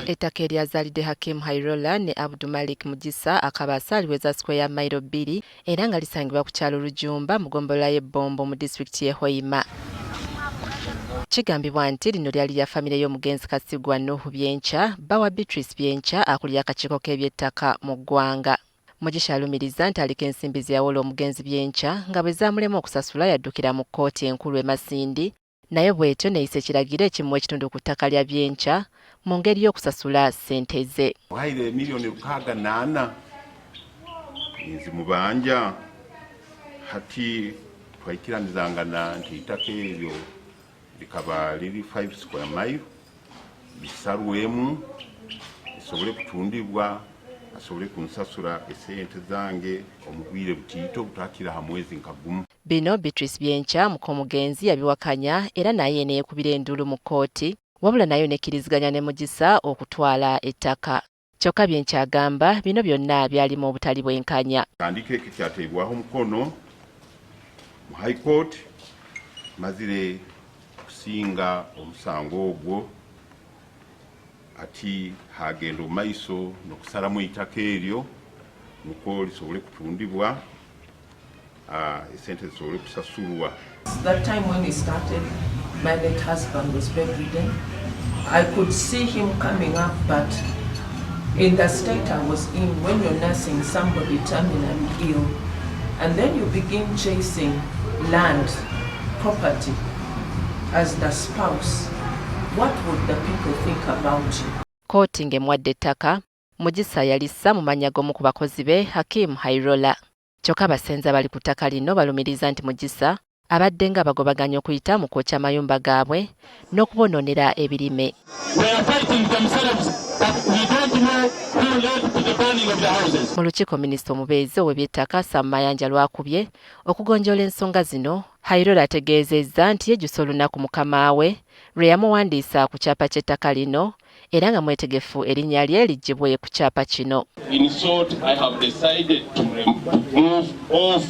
Ettaka eryazaalidde Hakim Hairola ne Abdulmalik Mugisa akaba asaalibweza square ya mayiro 2 era nga lisangibwa ku kyalo Rujumba mu ggombolola y'Ebombo mu disitulikiti y'e Hoima. Kigambibwa nti lino lyali lya famire y'omugenzi Kasigwa Nuhu Byenkya bawa Beatrice Byenkya akulira akakiiko k'ebyettaka mu ggwanga. Mugisha alumiriza nti aliko ensimbi ze yawola omugenzi Byenkya nga bwe zaamulema okusasula yaddukira mu kkooti enkulu e Masindi, naye bw'etyo neeyisa ekiragiro ekimuwa ekitundu ku ttaka lya Byenkya mu ngeri y'okusasula ssente ze. Waire milioni 68 nzimubanja hati twayikiranizangana nti itaka eryo likaba liri 5 square mile bisalwemu isobole kutundibwa asobole kunsasula esente zange omugwire butiito butakira ha mwezi nkagumu. Bino Beatrice Byenkya mukomugenzi yabiwakanya era naye neekubira endulu mu kkooti, wabula nayo nekkiriziganya ne Mugisa okutwala ettaka. Kyokka Byenkya agamba bino byonna byalimu obutali bwenkanya. Tandika ekikyateebwaho mukono mu High Court mazire kusinga omusango ogwo ati hagenda omaiso n'okusalamu ettaka eryo nuko lisobole kutundibwa esente zisobole kusasulwa. That time when he started, my late husband was bedridden. I could see him coming up, but in the state I was in, when you're nursing somebody terminally ill, and then you begin chasing land, property, as the spouse, what would the people think about you? Kooti ng'emuwadde ettaka, Mugisa yalissa mu mannya g'omu ku bakozi be Hakim Hairola. Kyokka abasenza bali ku ttaka lino balumiriza nti Mugisa abadde nga bagobaganya okuyita mu kwokya amayumba gaabwe n'okubonoonera ebirime. Mu lukiiko minisita omubeezi ow'eby'ettaka Sam Mayanja lwakubye okugonjoola ensonga zino, Hairola ategeezezza nti yejjusa olunaku mukama we lwe yamuwandiisa ku kyapa ky'ettaka lino era nga mwetegefu erinnya lye liggibwe ku kyapa kino. In short, I have decided to move off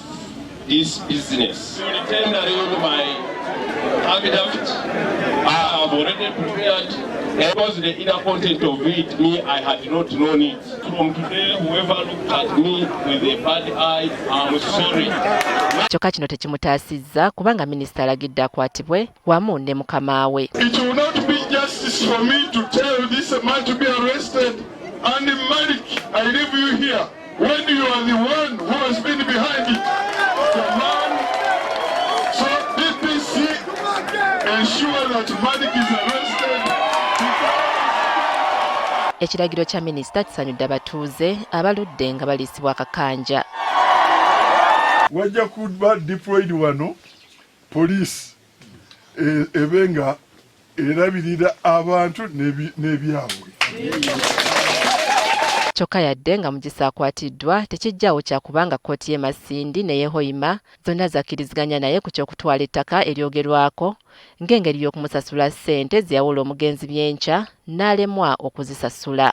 this business. To tender you my affidavit, I have already prepared. Because the inner content of it, me, I had not known it. From today, whoever looked at me with a bad eye, I'm sorry. Kyokka kino tekimutaasizza kubanga minisita alagidde akwatibwe wamu ne mukama we. It will not be justice for me to tell this man to be arrested and Malik, I leave you here when you are the one who has been behind it. The man, so BBC ensure that Malik is arrested. Ekiragiro kya minisita kisanyudde abatuuze abaludde nga baliisibwa akakanja. Wajja kuba deployed wano police ebenga erabirira abantu n'ebyabwe. Kyokka yadde nga Mugisa akwatiddwa tekijjaawo kyakubanga kkooti y'e Masindi n'ey'e Hoima zonna zakkiriziganya naye ku ky'okutwala ettaka eryogerwako ng'engeri y'okumusasula ssente ze yawola omugenzi Byenkya n'alemwa okuzisasula.